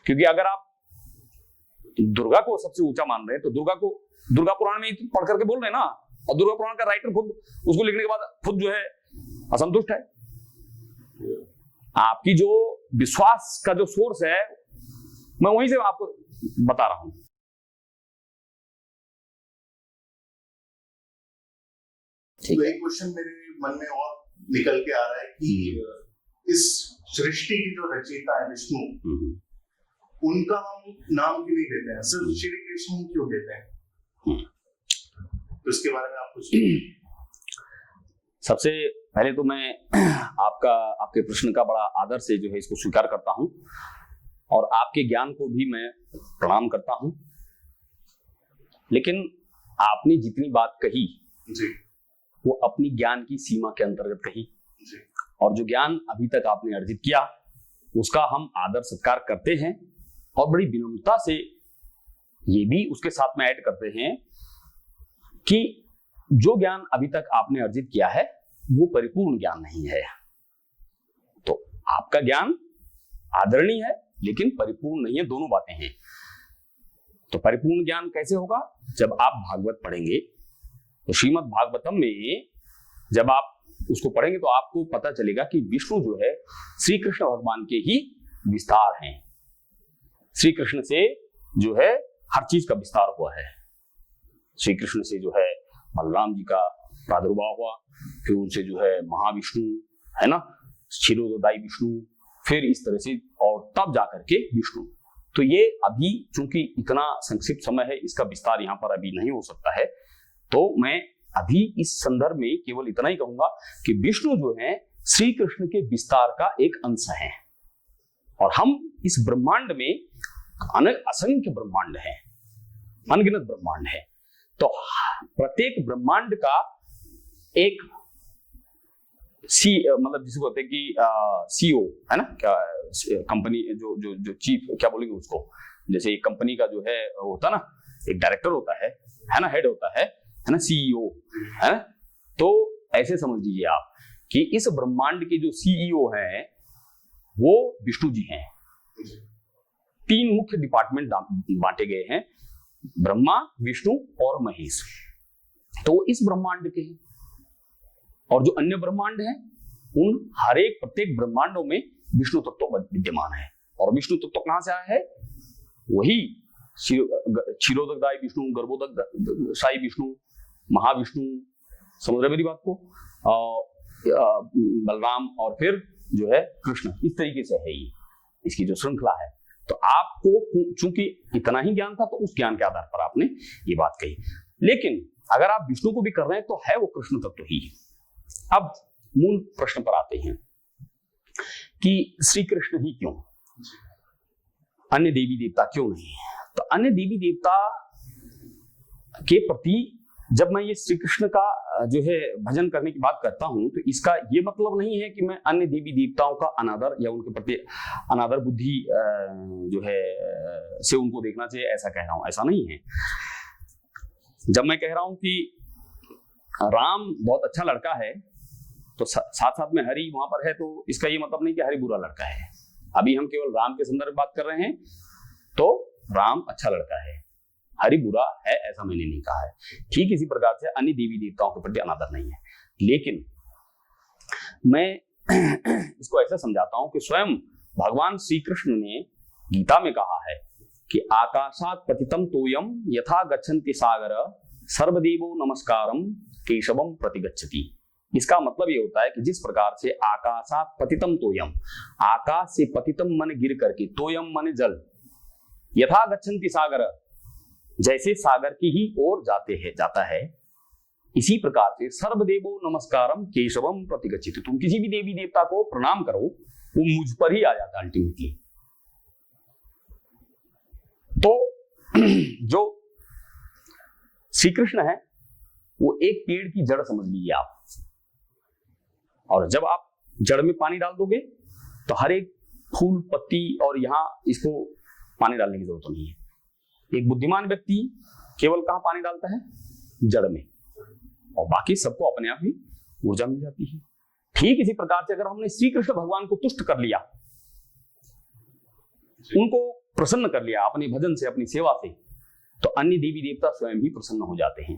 क्योंकि अगर आप दुर्गा को सबसे ऊंचा मान रहे हैं तो दुर्गा पुराण में पढ़ करके बोल रहे हैं ना, और दुर्गा पुराण का राइटर खुद उसको लिखने के बाद खुद जो है असंतुष्ट है। आपकी जो विश्वास का जो सोर्स है मैं वहीं से आपको बता रहा हूं। तो एक क्वेश्चन मेरे मन में और निकल के आ रहा है कि इस सृष्टि की जो रचयिता है विष्णु, उनका हम नाम क्यों नहीं देते हैं, सिर्फ श्री कृष्ण क्यों देते हैं? तो इसके बारे में आप कुछ। सबसे पहले तो मैं आपके प्रश्न का बड़ा आदर से जो है इसको स्वीकार करता हूं, और आपके ज्ञान को भी मैं प्रणाम करता हूं। लेकिन आपने जितनी बात कही जी, वो अपनी ज्ञान की सीमा के अंतर्गत कही जी, और जो ज्ञान अभी तक आपने अर्जित किया उसका हम आदर सत्कार करते हैं, और बड़ी विनम्रता से ये भी उसके साथ में ऐड करते हैं कि जो ज्ञान अभी तक आपने अर्जित किया है वो परिपूर्ण ज्ञान नहीं है। तो आपका ज्ञान आदरणीय है लेकिन परिपूर्ण नहीं है, दोनों बातें हैं। तो परिपूर्ण ज्ञान कैसे होगा? जब आप भागवत पढ़ेंगे तो श्रीमद् भागवतम में जब आप उसको पढ़ेंगे तो आपको पता चलेगा कि विष्णु जो है श्री कृष्ण भगवान के ही विस्तार हैं। श्री कृष्ण से जो है हर चीज का विस्तार हुआ है। श्री कृष्ण से जो है बलराम जी का प्रादुर्भाव हुआ, फिर उनसे जो है महाविष्णु है ना, क्षीरोदयी विष्णु, फिर इस तरह से और तब जाकर के विष्णु। तो ये अभी चूंकि इतना संक्षिप्त समय है, इसका विस्तार यहाँ पर अभी नहीं हो सकता है, तो मैं अभी इस संदर्भ में केवल इतना ही कहूंगा कि विष्णु जो है श्री कृष्ण के विस्तार का एक अंश है, और हम इस ब्रह्मांड में असंख्य ब्रह्मांड है, अनगिनत ब्रह्मांड है। तो प्रत्येक ब्रह्मांड का एक मतलब जिसको कहते हैं कि सीईओ है ना, क्या कंपनी जो जो जो चीफ क्या बोलेंगे उसको, जैसे एक कंपनी का जो है होता ना, एक डायरेक्टर होता है ना, हेड होता है ना, सीईओ है ना। तो ऐसे समझ लीजिए आप कि इस ब्रह्मांड के जो सीईओ हैं वो विष्णु जी हैं। 3 मुख्य डिपार्टमेंट बांटे गए हैं, ब्रह्मा, विष्णु और महेश। तो इस ब्रह्मांड के हैं, और जो अन्य ब्रह्मांड हैं उन हर एक प्रत्येक ब्रह्मांडों में विष्णु तत्व विद्यमान है। और विष्णु तत्व कहां से आया है? वही क्षीरोदकदायी विष्णु, गर्भोदकशायी विष्णु, महाविष्णु, समझ रहे मेरी बात को, बलराम और फिर जो है कृष्ण। इस तरीके से है ये इसकी जो श्रृंखला है। तो आपको चूंकि इतना ही ज्ञान था तो उस ज्ञान के आधार पर आपने ये बात कही, लेकिन अगर आप विष्णु को भी कर रहे हैं तो है वो कृष्ण तत्व ही। अब मूल प्रश्न पर आते हैं कि श्री कृष्ण ही क्यों, अन्य देवी देवता क्यों नहीं? तो अन्य देवी देवता के प्रति जब मैं ये श्री कृष्ण का जो है भजन करने की बात करता हूं तो इसका ये मतलब नहीं है कि मैं अन्य देवी देवताओं का अनादर या उनके प्रति अनादर बुद्धि जो है से उनको देखना चाहिए, ऐसा कह रहा हूं, ऐसा नहीं है। जब मैं कह रहा हूं कि राम बहुत अच्छा लड़का है तो साथ साथ में हरि वहां पर है, तो इसका ये मतलब नहीं कि हरि बुरा लड़का है। अभी हम केवल राम के संदर्भ में बात कर रहे हैं, तो राम अच्छा लड़का है, हरि बुरा है, ऐसा मैंने नहीं कहा है। ठीक इसी प्रकार से अन्य देवी देवताओं के प्रति अनादर नहीं है। लेकिन मैं इसको ऐसा समझाता हूं कि स्वयं भगवान श्री कृष्ण ने गीता में कहा है कि आकाशात पतितम तोयम यथा गच्छन्ति सागर सर्वदेवो नमस्कारम केशवम प्रतिगच्छति। इसका मतलब ये होता है कि जिस प्रकार से आकाशात पतितम तोयम, आकाश से पतितम मन गिर करके, तोयम मन जल, यथा गच्छन्ति सागर, जैसे सागर की ही ओर जाता है, इसी प्रकार से सर्वदेवो नमस्कारम केशवम प्रतिगच्छति। तुम किसी भी देवी देवता को प्रणाम करो वो मुझ पर ही आ जाता अल्टीमेटली। तो जो श्री कृष्ण है वो एक पेड़ की जड़ समझ लीजिए आप, और जब आप जड़ में पानी डाल दोगे तो हर एक फूल पत्ती और यहां इसको पानी डालने की जरूरत नहीं है। एक बुद्धिमान व्यक्ति केवल कहां पानी डालता है? जड़ में, और बाकी सबको अपने आप ही ऊर्जा मिल जाती है। ठीक इसी प्रकार से अगर हमने श्री कृष्ण भगवान को तुष्ट कर लिया, उनको प्रसन्न कर लिया अपने भजन से, अपनी सेवा से, तो अन्य देवी देवता स्वयं भी प्रसन्न हो जाते हैं।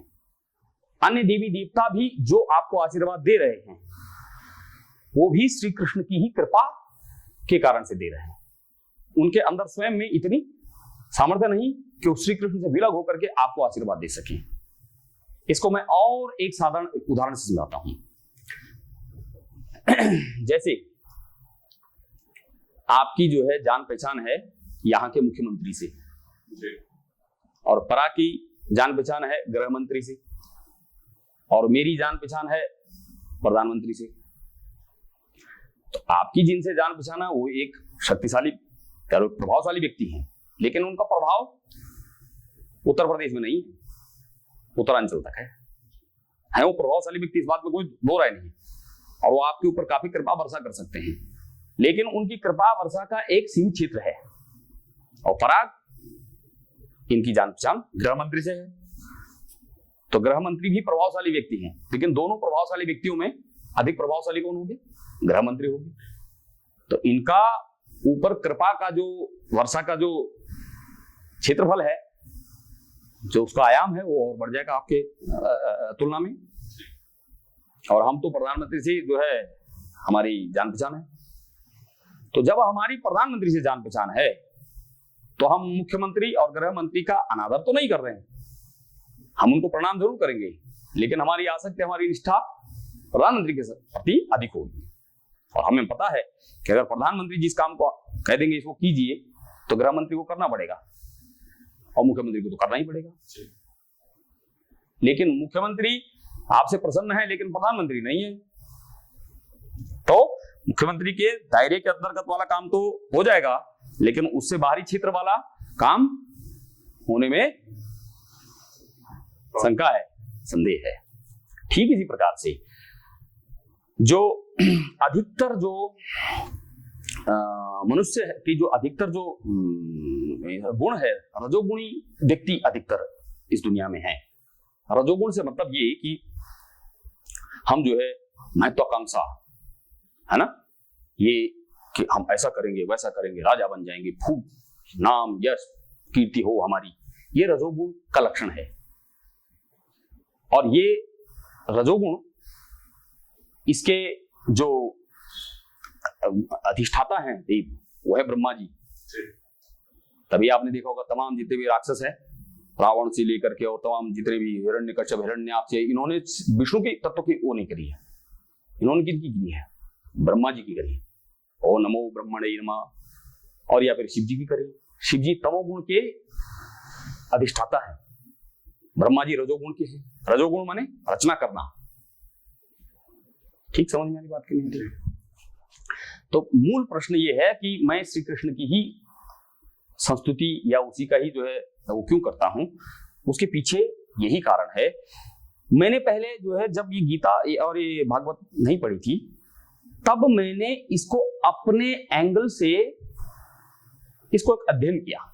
अन्य देवी देवता भी जो आपको आशीर्वाद दे रहे हैं वो भी श्री कृष्ण की ही कृपा के कारण से दे रहे हैं। उनके अंदर स्वयं में इतनी सामर्थ्य नहीं कि वो श्री कृष्ण से विलग होकर के आपको आशीर्वाद दे सके। इसको मैं और एक साधारण उदाहरण से समझाता हूं। जैसे आपकी जो है जान पहचान है यहाँ के मुख्यमंत्री से, और परा की जान पहचान है गृह मंत्री से, और मेरी जान पहचान है प्रधानमंत्री से। तो आपकी जिनसे जान पहचान है वो एक शक्तिशाली प्रभावशाली व्यक्ति हैं, लेकिन उनका प्रभाव उत्तर प्रदेश में नहीं है, उत्तरांचल तक है वो प्रभावशाली व्यक्ति, इस बात में कोई दो राय नहीं, और वो आपके ऊपर काफी कृपा वर्षा कर सकते हैं, लेकिन उनकी कृपा वर्षा का एक सीमित क्षेत्र है। और पराग इनकी जान पहचान गृह मंत्री से है, तो गृह मंत्री भी प्रभावशाली व्यक्ति हैं, लेकिन दोनों प्रभावशाली व्यक्तियों में अधिक प्रभावशाली कौन होंगे? गृह मंत्री होंगे। तो इनका ऊपर कृपा का जो वर्षा का जो क्षेत्रफल है, जो उसका आयाम है, वो और बढ़ जाएगा आपके तुलना में। और हम तो प्रधानमंत्री से जो है हमारी जान पहचान है, तो जब हमारी प्रधानमंत्री से जान पहचान है तो हम मुख्यमंत्री और गृह मंत्री का अनादर तो नहीं कर रहे हैं, हम उनको प्रणाम जरूर करेंगे, लेकिन हमारी आसक्ति, हमारी निष्ठा प्रधानमंत्री के प्रति अधिक होगी। और हमें पता है कि अगर प्रधानमंत्री जिस काम को कह देंगे इसको कीजिए, तो गृह मंत्री को करना पड़ेगा और मुख्यमंत्री को तो करना ही पड़ेगा। लेकिन मुख्यमंत्री आपसे प्रसन्न है लेकिन प्रधानमंत्री नहीं है, तो मुख्यमंत्री के दायरे के अंतर्गत वाला काम तो हो जाएगा, लेकिन उससे बाहरी क्षेत्र वाला काम होने में शंका है, संदेह है। ठीक इसी प्रकार से जो अधिकतर जो मनुष्य की जो अधिकतर जो गुण है, रजोगुणी व्यक्ति अधिकतर इस दुनिया में है। रजोगुण से मतलब ये कि हम जो है महत्वाकांक्षा है ना, ये कि हम ऐसा करेंगे वैसा करेंगे, राजा बन जाएंगे, खूब नाम यश कीर्ति हो हमारी, ये रजोगुण का लक्षण है। और ये रजोगुण, इसके जो अधिष्ठाता हैं वो है ब्रह्मा जी। तभी आपने देखा होगा तमाम जितने भी राक्षस हैं, रावण से लेकर के और तमाम जितने भी हिरण्यकश्यप, हिरण्याक्ष, इन्होंने विष्णु के तत्व की वो नहीं करी है, इन्होंने किसकी की है? ब्रह्मा जी की करी है। ओ नमो ब्रह्मणे नमः। और या फिर शिव जी की करी, शिव जी तमोगुण के अधिष्ठाता है, ब्रह्मा जी रजोगुण के हैं। रजोगुण माने रचना करना। ठीक समझ में आनी बात की नहीं? तो मूल प्रश्न ये है कि मैं श्री कृष्ण की ही संस्तुति या उसी का ही जो है वो क्यों करता हूं? उसके पीछे यही कारण है। मैंने पहले जो है जब ये गीता और ये भागवत नहीं पढ़ी थी, तब मैंने इसको अपने एंगल से इसको एक अध्ययन किया।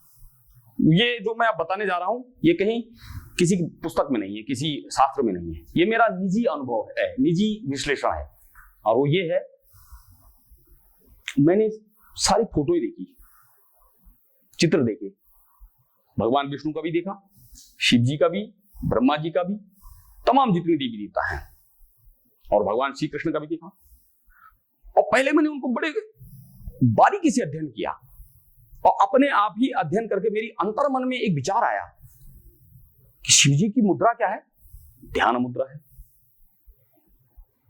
ये जो मैं अब बताने जा रहा हूं ये कहीं किसी पुस्तक में नहीं है, किसी शास्त्र में नहीं है, ये मेरा निजी अनुभव है, निजी विश्लेषण है। और वो ये है, मैंने सारी फोटोएं देखी, चित्र देखे, भगवान विष्णु का भी देखा, शिव जी का भी, ब्रह्मा जी का भी, तमाम जितने देवी देवता हैं, और भगवान श्री कृष्ण का भी देखा। और पहले मैंने उनको बड़े बारीकी से अध्ययन किया, और अपने आप ही अध्ययन करके मेरी अंतर मन में एक विचार आया कि शिव जी की मुद्रा क्या है? ध्यान मुद्रा है।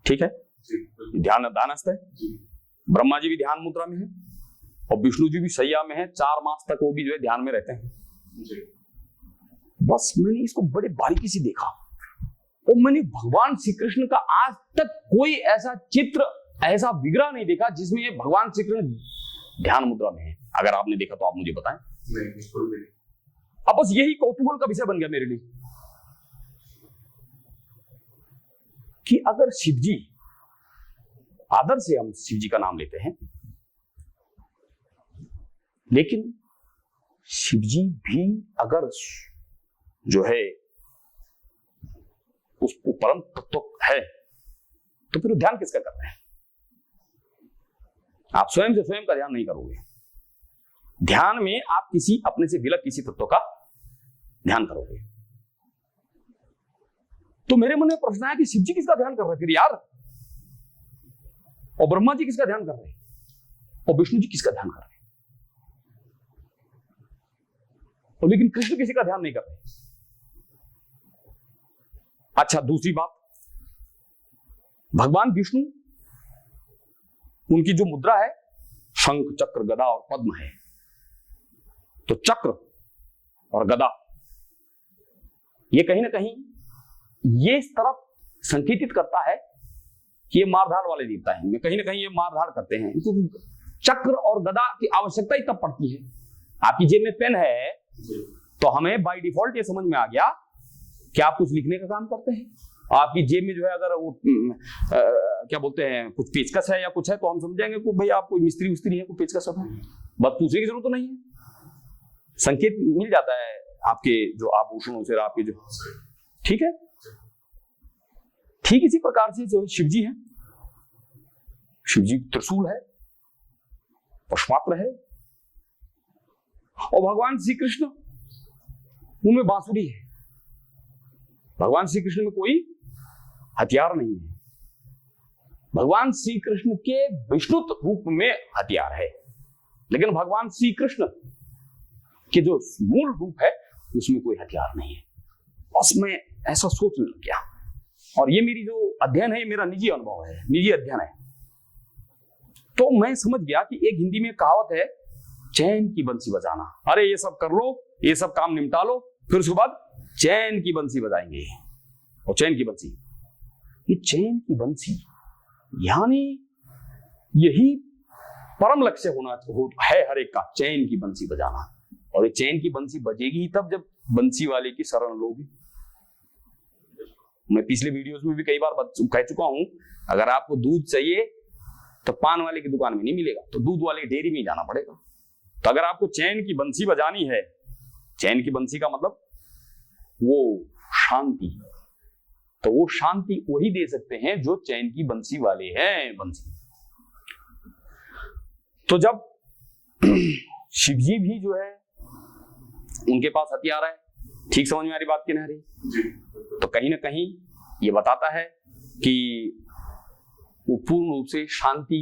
ठीक है, ध्यान दानस्थ है। ब्रह्मा जी भी ध्यान मुद्रा में है, और विष्णु जी भी सैया में है, 4 मास तक वो भी जो है ध्यान में रहते हैं। बस मैंने इसको बड़े बारीकी से देखा, और मैंने भगवान श्री कृष्ण का आज तक कोई ऐसा चित्र, ऐसा विग्रह नहीं देखा जिसमें ये भगवान श्री कृष्ण ध्यान मुद्रा में है। अगर आपने देखा तो आप मुझे बताएं। नहीं। अब बस यही कौतूहल का विषय बन गया मेरे लिए कि अगर शिव जी, आदर से हम शिव जी का नाम लेते हैं, लेकिन शिव जी भी अगर जो है उस परम तत्व है, तो फिर ध्यान किसका कर रहे हैं? आप स्वयं से स्वयं का ध्यान नहीं करोगे, ध्यान में आप किसी अपने से विलग किसी तत्व का ध्यान करोगे। तो मेरे मन में प्रश्न आया कि शिव जी किसका ध्यान कर रहे फिर यार, और ब्रह्मा जी किसका ध्यान कर रहे, और विष्णु जी किसका ध्यान कर रहे, और लेकिन कृष्ण किसी का ध्यान नहीं कर रहे। अच्छा, दूसरी बात, भगवान विष्णु, उनकी जो मुद्रा है शंख चक्र गदा और पद्म है, तो चक्र और गदा ये कहीं ना कहीं ये इस तरफ संकेतित करता है कि ये मारधाड़ वाले देवता हैं, इनमें कहीं ना कहीं ये मारधाड़ करते हैं, क्योंकि चक्र और गदा की आवश्यकता ही तब पड़ती है। आपकी जेब में पेन है तो हमें बाय डिफॉल्ट ये समझ में आ गया कि आप कुछ लिखने का काम करते हैं। आपकी जेब में जो है अगर वो क्या बोलते हैं कुछ पेचकस है या कुछ है तो हम समझेंगे कि भाई आप कोई मिस्त्री है, कोई पेचकस है, बस पूछने की जरूरत तो नहीं है, संकेत मिल जाता है आपके जो आभूषणों से, आपके जो, ठीक है। ठीक इसी प्रकार से जो शिव जी हैं, शिव जी त्रिशूल है, पुष्पात्र है, और भगवान श्री कृष्ण उनमें बांसुरी है। भगवान श्री कृष्ण में कोई हथियार नहीं है, भगवान श्री कृष्ण के विष्णुत्व रूप में हथियार है, लेकिन भगवान श्री कृष्ण के जो मूल रूप है उसमें कोई हथियार नहीं है। बस मैं ऐसा सोचने लग गया, और ये मेरी जो अध्ययन है, मेरा निजी अनुभव है, निजी अध्ययन है। तो मैं समझ गया कि एक हिंदी में कहावत है, चैन की बंसी बजाना। अरे ये सब कर लो, ये सब काम निपटा लो, फिर उसके बाद चैन की बंसी बजाएंगे। और चैन की बंसी, ये चैन की बंसी यानी यही परम लक्ष्य है हर एक का, चैन की बंसी बजाना। और ये चैन की बंसी बजेगी ही तब जब बंसी वाले की शरण लोगी। मैं पिछले वीडियोस में भी कई बार कह चुका हूं, अगर आपको दूध चाहिए तो पान वाले की दुकान में नहीं मिलेगा, तो दूध वाले की डेयरी में जाना पड़ेगा। तो अगर आपको चैन की बंसी बजानी है, चैन की बंसी का मतलब वो शांति, तो वो शांति वही दे सकते हैं जो चैन की बंसी वाले हैं। बंसी तो जब शिव जी भी जो है उनके पास हथियार है, ठीक समझ में आ रही बात की ना रही, तो कहीं ना कहीं ये बताता है कि वो पूर्ण रूप से शांति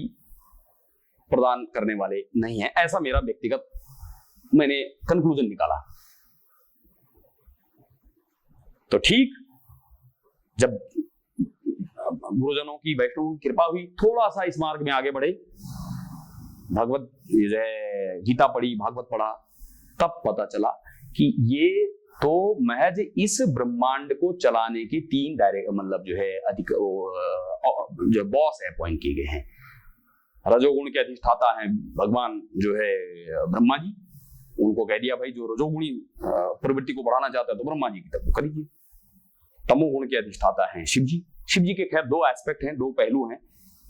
प्रदान करने वाले नहीं है, ऐसा मेरा व्यक्तिगत मैंने कंक्लूजन निकाला। तो ठीक जब गुरुजनों की वैष्णव की कृपा हुई, थोड़ा सा इस मार्ग में आगे बढ़े, भगवत जो है गीता पढ़ी, भागवत पढ़ा, तब पता चला कि ये तो महज इस ब्रह्मांड को चलाने की 3 डायरेक्ट मतलब जो है अधिक जो बॉस अपॉइंट किए गए हैं। रजोगुण के अधिष्ठाता हैं भगवान जो है ब्रह्मा जी, उनको कह दिया भाई जो रजोगुणी प्रवृत्ति को बढ़ाना चाहता है तो ब्रह्मा जी की तरफ करिए। तमोगुण के अधिष्ठाता हैं शिव जी। शिव जी के खैर 2 एस्पेक्ट हैं, 2 पहलू हैं,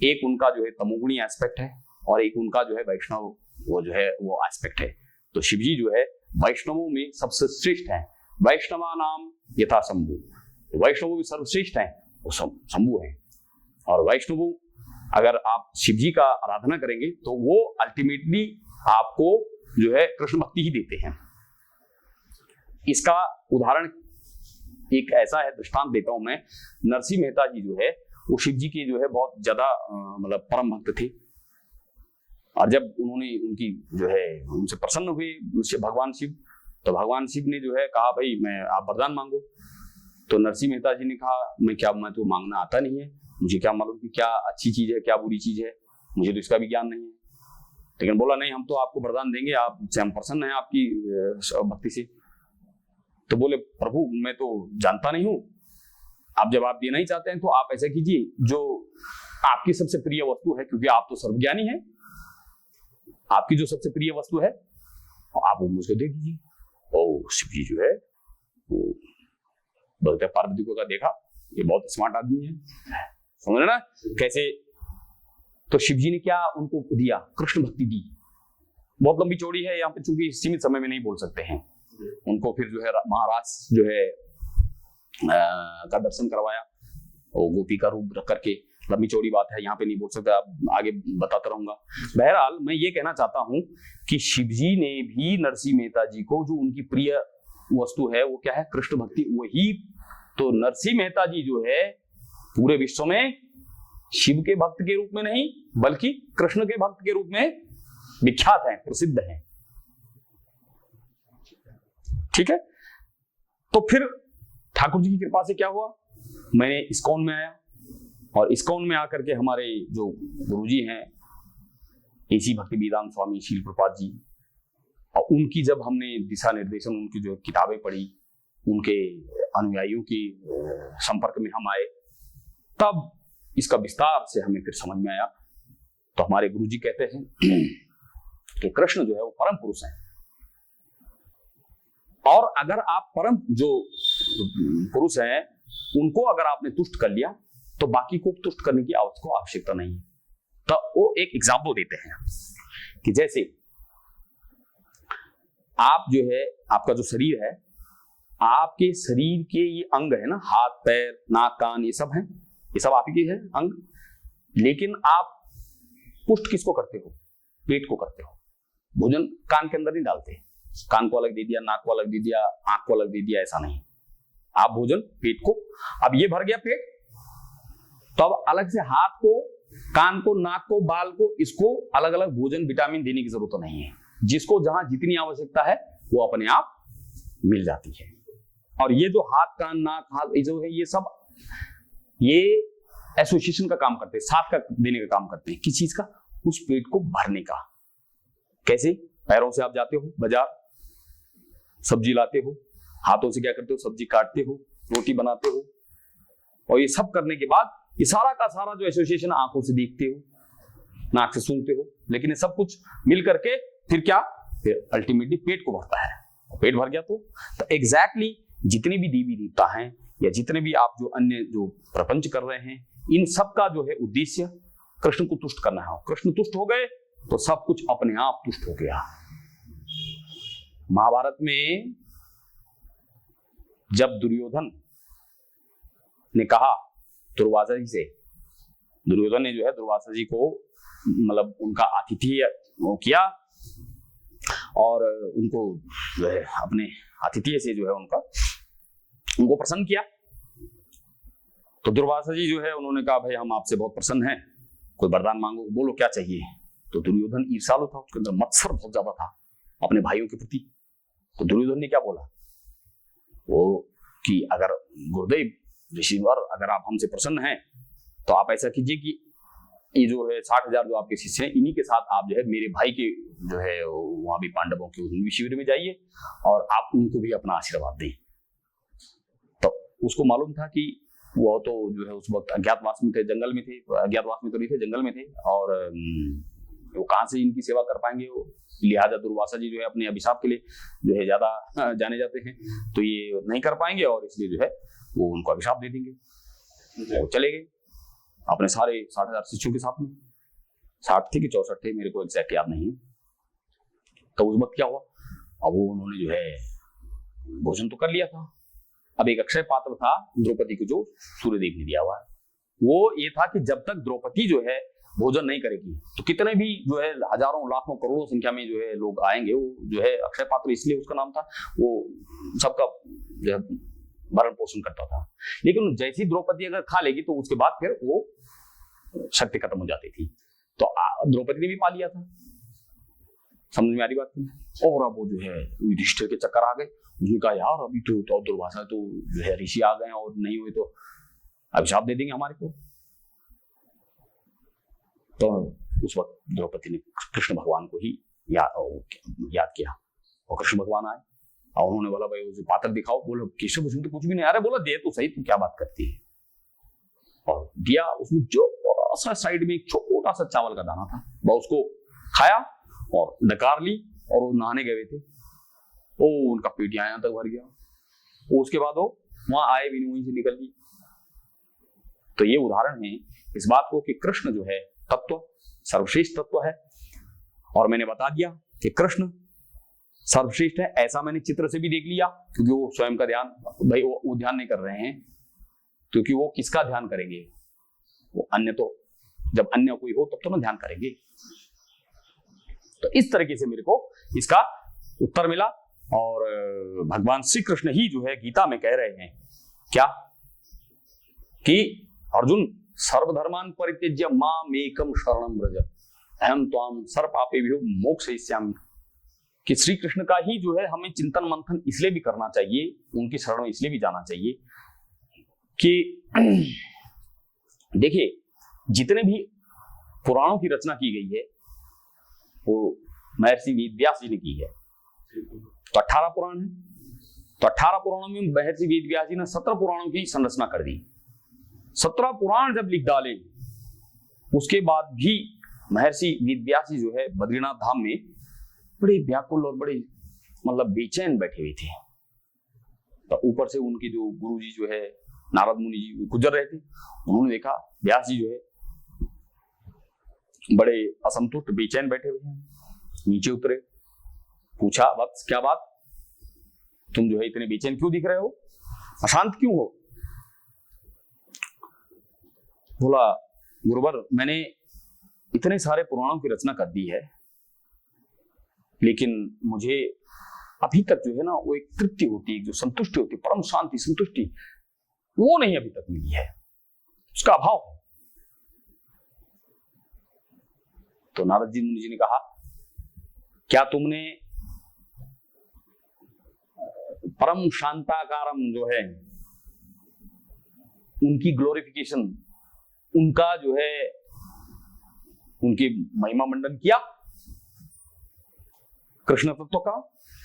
एक उनका जो है तमोगुणी एस्पेक्ट है और एक उनका जो है वैष्णव वो जो है वो एस्पेक्ट है। तो शिव जी जो है वैष्णवों में सबसे श्रेष्ठ है, वैष्णवा नाम यथा शंभु, वैष्णव भी सर्वश्रेष्ठ है, वो शंभु है। और वैष्णव अगर आप शिव जी का आराधना करेंगे तो वो अल्टीमेटली आपको जो है कृष्ण भक्ति ही देते हैं। इसका उदाहरण एक ऐसा है, दृष्टांत देता हूं मैं। नरसिंह मेहता जी जो है वो शिव जी के जो है बहुत ज्यादा मतलब परम भक्त थे, और जब उन्होंने उनकी जो है उनसे प्रसन्न हुए भगवान शिव, तो भगवान शिव ने जो है कहा भाई मैं आप वरदान मांगो। तो नरसिंह मेहता जी ने कहा मैं तो मांगना आता नहीं है, मुझे क्या मालूम कि क्या अच्छी चीज है क्या बुरी चीज है, मुझे तो इसका भी ज्ञान नहीं है। लेकिन बोला नहीं हम तो आपको वरदान देंगे, आपसे हम प्रसन्न हैं आपकी भक्ति से। तो बोले प्रभु मैं तो जानता नहीं हूं, आप जब आप देना ही चाहते हैं तो आप ऐसा कीजिए जो आपकी सबसे प्रिय वस्तु है, क्योंकि आप तो सर्वज्ञानी हैं, आपकी जो सबसे प्रिय वस्तु है आप वो मुझको दे दीजिए। ओ शिव जी जो है वो बोलते पार्वती को देखा ये बहुत स्मार्ट आदमी है, समझ रहे ना कैसे। तो शिव जी ने क्या उनको दिया, कृष्ण भक्ति दी। बहुत लंबी चौड़ी है, यहाँ पे चूंकि सीमित समय में नहीं बोल सकते हैं। उनको फिर जो है महाराज जो है का दर्शन करवाया, वो गोपी का रूप रख करके लंबी चौड़ी बात है, यहाँ पे नहीं बोल सकता, आगे बताता रहूंगा। बहरहाल मैं ये कहना चाहता हूं कि शिवजी ने भी नरसिंह मेहता जी को, जो उनकी प्रिय वस्तु है वो क्या है, कृष्ण भक्ति, वही तो नरसिंह मेहता जी जो है पूरे विश्व में शिव के भक्त के रूप में नहीं बल्कि कृष्ण के भक्त के रूप में विख्यात हैं, प्रसिद्ध हैं। ठीक है, तो फिर ठाकुर जी की कृपा से क्या हुआ, मैंने इस्कॉन में आया और इस्कॉन में आकर के हमारे जो गुरुजी हैं एसी भक्ति वेदांत स्वामी शील प्रपात जी, और उनकी जब हमने दिशा निर्देशन, उनकी जो किताबें पढ़ी, उनके अनुयायियों की संपर्क में हम आए, तब इसका विस्तार से हमें फिर समझ में आया। तो हमारे गुरुजी कहते हैं कि कृष्ण जो है वो परम पुरुष है, और अगर आप परम जो पुरुष हैं उनको अगर आपने तुष्ट कर लिया तो बाकी को तुष्ट करने की आवश्यकता नहीं है। तो वो एक एग्जाम्पल देते हैं कि जैसे आप जो है, आपका जो शरीर है, आपके शरीर के ये अंग है ना, हाथ पैर नाक कान, ये सब हैं, ये सब आप ही के हैं अंग, लेकिन आप पुष्ट किसको करते हो, पेट को करते हो। भोजन कान के अंदर नहीं डालते, कान को अलग दे दिया, नाक को अलग दे दिया, आंख को अलग दे दिया, ऐसा नहीं। आप भोजन पेट को, अब ये भर गया पेट, तो अब अलग से हाथ को, कान को, नाक को, बाल को, इसको अलग अलग भोजन विटामिन देने की जरूरत नहीं है। जिसको जहां जितनी आवश्यकता है वो अपने आप मिल जाती है। और ये जो हाथ कान नाक हाथ जो है, ये सब ये एसोसिएशन का काम करते हैं, साथ का देने का काम करते हैं। किस चीज का, उस पेट को भरने का। कैसे, पैरों से आप जाते हो बाजार, सब्जी लाते हो, हाथों से क्या करते हो, सब्जी काटते हो, रोटी बनाते हो, और ये सब करने के बाद ये सारा का सारा जो एसोसिएशन, आंखों से देखते हो, नाक से सूंघते हो, लेकिन ये सब कुछ मिल करके फिर क्या, फिर अल्टीमेटली पेट को भरता है। पेट भर गया तो एग्जैक्टली जितनी भी देवी देवता हैं या जितने भी आप जो अन्य जो प्रपंच कर रहे हैं, इन सब का जो है उद्देश्य कृष्ण को तुष्ट करना है। कृष्ण तुष्ट हो गए तो सब कुछ अपने आप तुष्ट हो गया। महाभारत में जब दुर्योधन ने कहा दुर्वासा जी से, दुर्योधन ने जो है दुर्वासा जी को मतलब उनका आतिथ्य किया और उनको जो है अपने आतिथ्य से जो है उनको प्रसन्न किया। तो दुर्वासा जी जो है उन्होंने कहा भाई हम आपसे बहुत प्रसन्न हैं, कोई वरदान मांगो, बोलो क्या चाहिए। तो दुर्योधन ईर्ष्यालु था, उसके अंदर मत्सर बहुत ज्यादा था अपने भाइयों के प्रति। तो दुर्योधन ने क्या बोला, वो कि अगर गुरुदेव ऋषिवर अगर आप हमसे प्रसन्न हैं तो आप ऐसा कीजिए कि ये जो है 60,000 जो आपके शिष्य हैं, इन्हीं के साथ आप जो है मेरे भाई के जो है वहां भी पांडवों के शिविर में जाइए और आप उनको भी अपना आशीर्वाद दें। तो उसको मालूम था कि वो तो जो है उस वक्त अज्ञातवास में थे, जंगल में थे, अज्ञातवास में तो नहीं थे, जंगल में थे, और वो कहाँ से इनकी सेवा कर पाएंगे। वो लिहाजा दुर्वासा जी जो है अपने अभिशाप के लिए जो है ज्यादा जाने जाते हैं, तो ये नहीं कर पाएंगे और इसलिए जो है वो उनको अभिशाप दे देंगे। वो चले गए अपने सारे 60,000 शिष्यों के साथ में, 60 थे कि 64 थे, मेरे को एग्जैक्ट याद नहीं है। तो उस वक्त क्या हुआ, अब वो उन्होंने जो है भोजन तो कर लिया था। अब एक अक्षय पात्र था द्रौपदी को जो सूर्यदेव ने दिया हुआ है, वो ये था कि जब तक द्रौपदी जो है भोजन नहीं करेगी तो कितने भी जो है हजारों लाखों करोड़ों संख्या में जो है लोग आएंगे। वो जो है अक्षय पात्र इसलिए उसका नाम था, वो सबका जो है भरण पोषण करता था। लेकिन जैसी द्रौपदी अगर खा लेगी तो उसके बाद फिर वो शक्ति खत्म हो जाती थी। तो द्रौपदी ने भी पा लिया था, समझ में आ रही बात नहीं। और अब वो जो है युधिष्ठिर के चक्कर आ गए, उसने कहा यार अभी तो दुर्वासा तो जो है ऋषि आ गए और नहीं हुए तो अभिशाप दे देंगे हमारे को। तो उस वक्त द्रौपदी ने कृष्ण भगवान को ही याद किया और कृष्ण भगवान आए और उन्होंने बोला भाई उसे पात्र दिखाओ। बोलो केशव उसमें तो कुछ भी नहीं आ रहा। बोला दे तो सही, तू क्या बात करती है। और दिया, उसमें जो सा साइड में एक छोटा सा चावल का दाना था, वह उसको खाया और डकार ली और वो नहाने गए थे। ओ उनका पेट यहाँ तक भर गया। वो उसके बाद वो वहां आए भी नहीं, वहीं से निकल गई। तो ये उदाहरण है इस बात को कि कृष्ण जो है तत्व सर्वश्रेष्ठ तत्व है। और मैंने बता दिया कि कृष्ण सर्वश्रेष्ठ है, ऐसा मैंने चित्र से भी देख लिया, क्योंकि वो स्वयं का ध्यान भाई वो ध्यान नहीं कर रहे हैं, क्योंकि वो किसका ध्यान करेंगे, वो अन्य तो जब अन्य कोई हो तब तो ना ध्यान करेंगे। तो इस तरीके से मेरे को इसका उत्तर मिला। और भगवान श्री कृष्ण ही जो है गीता में कह रहे हैं क्या कि अर्जुन सर्वधर्मान परित्यज्य माम एकम शरणम व्रज अहम त्वाम सर्व पापेभ्यो मोक्षयिष्यामि। कि श्री कृष्ण का ही जो है हमें चिंतन मंथन इसलिए भी करना चाहिए, उनकी शरण में इसलिए भी जाना चाहिए कि देखिए जितने भी पुराणों की रचना की गई है वो महर्षि वेदव्यास जी ने की है। तो 18 पुराण है, तो 18 पुराणों में महर्षि वेदव्यास जी ने 17 पुराणों की संरचना कर दी। 17 पुराण जब लिख डाले उसके बाद भी महर्षि वेदव्यास जी जो है बद्रीनाथ धाम में बड़े व्याकुल और बड़े मतलब बेचैन बैठे हुए थे। तो ऊपर से उनके जो गुरु जी जो है नारद मुनि जी गुजर रहे थे, उन्होंने देखा व्यास जी जो है बड़े असंतुष्ट बेचैन बैठे हुए हैं। नीचे उतरे, पूछा वत्स क्या बात, तुम जो है इतने बेचैन क्यों दिख रहे हो, अशांत क्यों हो? बोला गुरुवर मैंने इतने सारे पुराणों की रचना कर दी है लेकिन मुझे अभी तक जो है ना वो एक तृप्ति होती है, जो संतुष्टि होती है, परम शांति संतुष्टि, वो नहीं अभी तक मिली है, उसका अभाव है। तो नारद जी मुनि जी ने कहा क्या तुमने परम शांताकारम जो है उनकी ग्लोरिफिकेशन, उनका जो है उनकी महिमा मंडन किया कृष्ण तत्व का?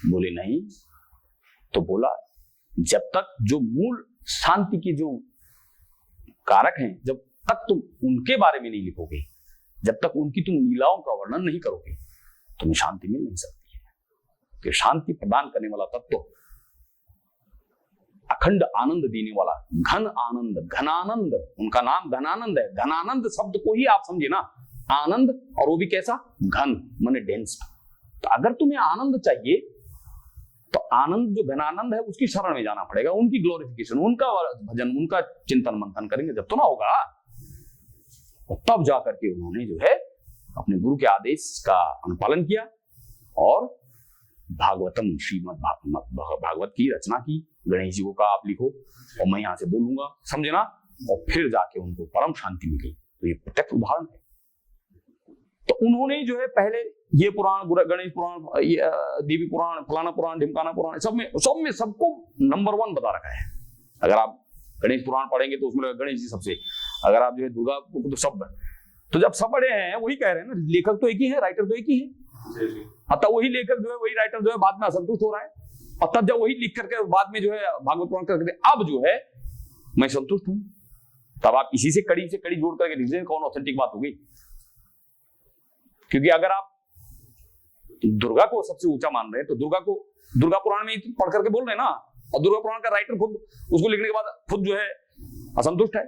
बोले नहीं। तो बोला जब तक जो मूल शांति के जो कारक हैं जब तक तुम उनके बारे में नहीं लिखोगे, जब तक उनकी तुम लीलाओं का वर्णन नहीं करोगे, तुम्हें शांति मिल नहीं सकती है। तो शांति प्रदान करने वाला तत्व, अखंड आनंद देने वाला, घन आनंद, घनानंद, उनका नाम घनानंद है। घनानंद शब्द को ही आप समझे ना, आनंद, और वो भी कैसा, घन माने डेंस। तो अगर तुम्हें आनंद चाहिए तो आनंद जो घनानंद है उसकी शरण में जाना पड़ेगा, उनकी ग्लोरिफिकेशन, उनका भजन, उनका चिंतन मंथन करेंगे जब तो ना होगा। और तब जाकर के उन्होंने जो है अपने गुरु के आदेश का अनुपालन किया और भागवतम श्रीमद् भागवत की रचना की। गणेश जी को कहा आप लिखो और मैं यहां से बोलूंगा, समझे ना, और फिर जाके उनको परम शांति मिली। तो ये प्रत्यक्ष उदाहरण है। तो उन्होंने जो है पहले ये पुराण, गणेश पुराण, देवी पुराण, फलाना पुराण, ढिमकाना पुराण, सब में सबको नंबर 1 बता रखा है। अगर आप गणेश पुराण पढ़ेंगे तो उसमें गणेश जी सबसे, अगर आप जो है दुर्गा तो सब, तो जब सब बड़े हैं वही कह रहे हैं ना, लेखक तो एक ही है, राइटर तो एक ही है। अतः वही लेखक जो है, वही राइटर जो है बाद में असंतुष्ट हो रहा है, और तब जब वही लिख करके बाद में जो है भागवत पुराण करके अब जो है मैं संतुष्ट हूं, तब आप इसी से कड़ी जोड़ करके लिख दें, कौन ऑथेंटिक बात होगी। क्योंकि अगर आप दुर्गा को सबसे ऊंचा मान रहे हैं तो दुर्गा पुराण में पढ़ करके बोल रहे हैं ना, और दुर्गा पुराण का राइटर खुद उसको लिखने के बाद खुद जो है असंतुष्ट है।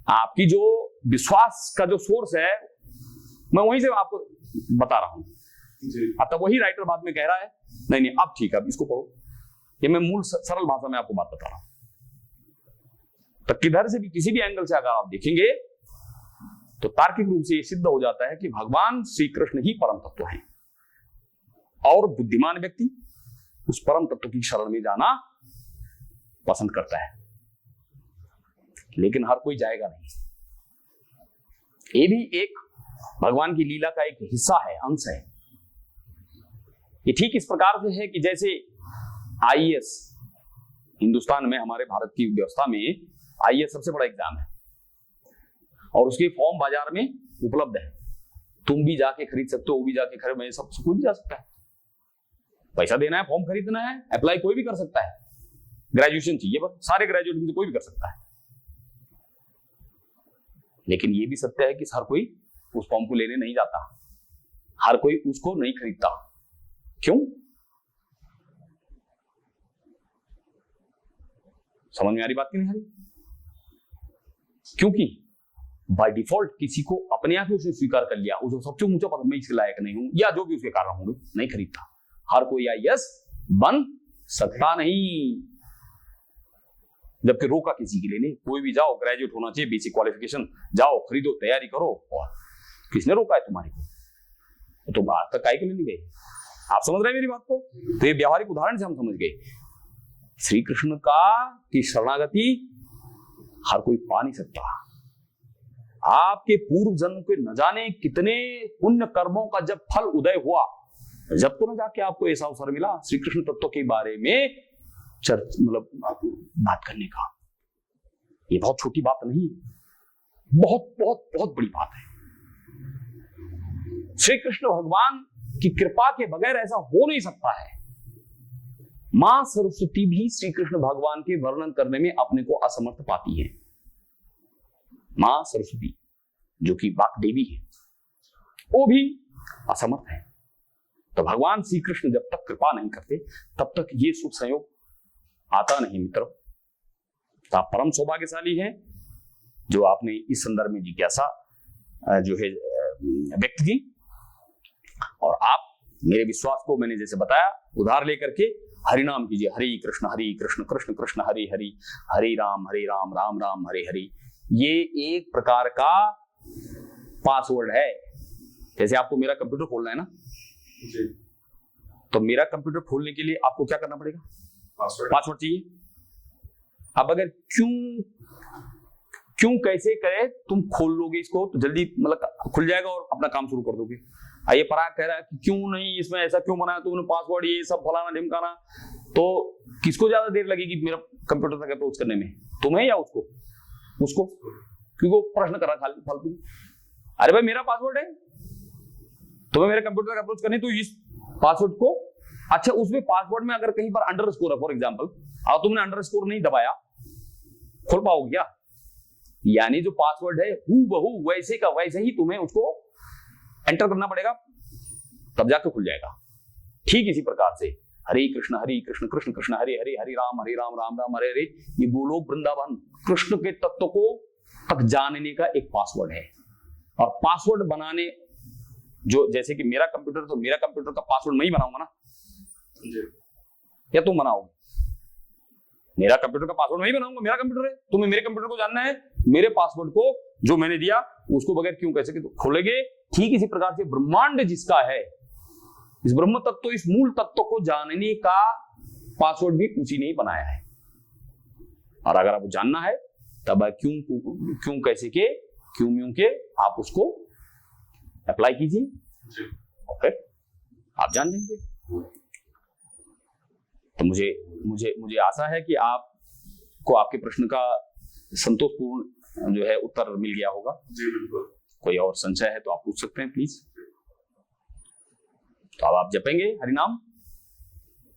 आपकी जो विश्वास का जो सोर्स है मैं वहीं से आपको बता रहा हूं। अतः वही राइटर बाद में कह रहा है नहीं अब ठीक है, अब इसको पढ़ो। ये मैं मूल सरल भाषा में आपको बात बता रहा हूं। तो किधर से भी किसी भी एंगल से अगर आप देखेंगे तो तार्किक रूप से यह सिद्ध हो जाता है कि भगवान श्री कृष्ण ही परम तत्व हैं, और बुद्धिमान व्यक्ति उस परम तत्व की शरण में जाना पसंद करता है, लेकिन हर कोई जाएगा नहीं। ये भी एक भगवान की लीला का एक हिस्सा है, अंश है। ये ठीक इस प्रकार से है कि जैसे आईएएस, हिंदुस्तान में हमारे भारत की व्यवस्था में आईएएस सबसे बड़ा एग्जाम है, और उसके फॉर्म बाजार में उपलब्ध है। तुम भी जाके खरीद सकते हो, वो भी जाके खरीद, मैं सब कोई भी जा सकता है। पैसा देना है, फॉर्म खरीदना है, अप्लाई कोई भी कर सकता है। ग्रेजुएशन चाहिए बस, सारे ग्रेजुएट में से कोई भी कर सकता है। लेकिन ये भी सत्य है कि हर कोई उस फॉर्म को लेने नहीं जाता, हर कोई उसको नहीं खरीदता। क्यों? समझ में आ रही बात की नहीं आ रही? क्योंकि बाय डिफॉल्ट किसी को अपने आप ही उसने स्वीकार कर लिया, उसको सबसे ऊंचा पद, मैं इसके लायक नहीं हूं, या जो भी उसके कारण होंगे, नहीं खरीदता। हर कोई आईएएस बन सकता नहीं। जबकि रोका किसी के लिए नहीं। कोई भी जाओ, ग्रेजुएट होना चाहिए, बेसिक क्वालिफिकेशन, जाओ खरीदो, तैयारी करो, और किसने रोका है तुम्हारे को? तो बात तक काहे के लिए नहीं गए? आप समझ रहे हैं मेरी बात को? तो ये व्यवहारिक उदाहरण से हम समझ गए श्री कृष्ण की शरणागति हर कोई पा नहीं सकता। आपके पूर्व जन्म के न जाने कितने पुण्य कर्मों का जब फल उदय हुआ, जब तो न जाके आपको ऐसा अवसर मिला श्री कृष्ण तत्व के बारे में मतलब बात करने का। ये बहुत छोटी बात नहीं, बहुत बहुत बहुत बड़ी बात है। श्री कृष्ण भगवान की कृपा के बगैर ऐसा हो नहीं सकता है। मां सरस्वती भी श्री कृष्ण भगवान के वर्णन करने में अपने को असमर्थ पाती है। मां सरस्वती जो कि वाक देवी है, वो भी असमर्थ है। तो भगवान श्री कृष्ण जब तक कृपा नहीं करते तब तक ये शुभ संयोग आता नहीं मित्रों। तो आप परम सौभाग्यशाली हैं जो आपने इस संदर्भ में जिज्ञासा जो है व्यक्त की, और आप मेरे विश्वास को मैंने जैसे बताया उधार लेकर के हरिनाम कीजिए। हरि कृष्ण कृष्ण कृष्ण हरि हरि, हरि राम राम राम हरे हरि। ये एक प्रकार का पासवर्ड है। जैसे आपको मेरा कंप्यूटर खोलना है ना जी, तो मेरा कंप्यूटर खोलने के लिए आपको क्या करना पड़ेगा? पासवर्ड चाहिए। अब अगर क्यों कैसे करे तुम खोल लोगे इसको तो जल्दी मतलब खुल जाएगा और अपना काम शुरू कर दोगे। ये पराग कह रहा है कि क्यों नहीं, इसमें ऐसा क्यों बनाया तुमने पासवर्ड, ये सब फलाना ढिमकाना। तो किसको ज्यादा देर लगेगी मेरा कंप्यूटर तक अप्रोच करने में, तुम्हें या उसको? क्योंकि वो प्रश्न कर रहा खाली फालतू। अरे भाई मेरा पासवर्ड है, तुम्हें मेरे कंप्यूटर तक अप्रोच करनी, तो इस पासवर्ड को, अच्छा उसमें पासवर्ड में अगर कहीं पर अंडरस्कोर है फॉर एग्जांपल, और तुमने अंडरस्कोर नहीं दबाया, खोल पाओगे क्या? यानी जो पासवर्ड है हूबहू वैसे का वैसे ही तुम्हें उसको एंटर करना पड़ेगा, तब जाकर खुल जाएगा। ठीक इसी प्रकार से हरे कृष्ण कृष्ण कृष्ण हरे हरे, हरे राम राम राम हरे हरे, ये गोलोक वृंदावन कृष्ण के तत्व को तक जानने का एक पासवर्ड है। और पासवर्ड बनाने जो, जैसे कि मेरा कंप्यूटर, तो मेरा कंप्यूटर का पासवर्ड मैं ही बनाऊंगा ना जी, या तुम बनाओगे? मेरा कंप्यूटर का पासवर्ड मैं ही बनाऊंगा, मेरा कंप्यूटर है। तुम्हें मेरे कंप्यूटर को जानना है, मेरे पासवर्ड को जो मैंने दिया उसको बगैर क्यों कैसे खोलेंगे? ठीक इसी प्रकार से ब्रह्मांड जिसका है, इस ब्रह्म तत्व, इस मूल तत्व को जानने का पासवर्ड भी उसी ने ही बनाया है। और अगर आपको जानना है तब क्यों कैसे के, क्यों म्यों के, आप उसको अप्लाई कीजिए और फिर आप जान जाएंगे। तो मुझे आशा है कि आपको आपके प्रश्न का संतोषपूर्ण जो है उत्तर मिल गया होगा। जी बिल्कुल। कोई और संशय है तो आप पूछ सकते हैं प्लीज। तो अब आप जपेंगे हरिनाम?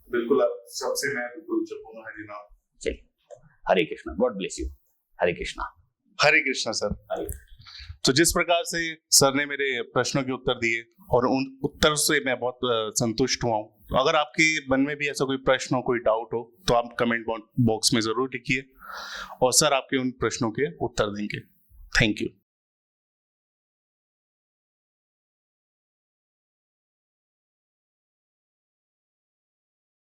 बिल्कुल, आप सबसे मैं बिल्कुल जपूंगा हरिनाम। चलिए, Hare Krishna, God bless you. Hare Krishna. Hare Krishna sir. तो जिस प्रकार से सर ने मेरे प्रश्नों के उत्तर दिए और उन उत्तर से मैं बहुत संतुष्ट हुआ हूँ। तो अगर आपके मन में भी ऐसा कोई प्रश्न हो, कोई डाउट हो, तो आप कमेंट बॉक्स में जरूर लिखिए और सर आपके उन प्रश्नों के उत्तर देंगे। Thank you.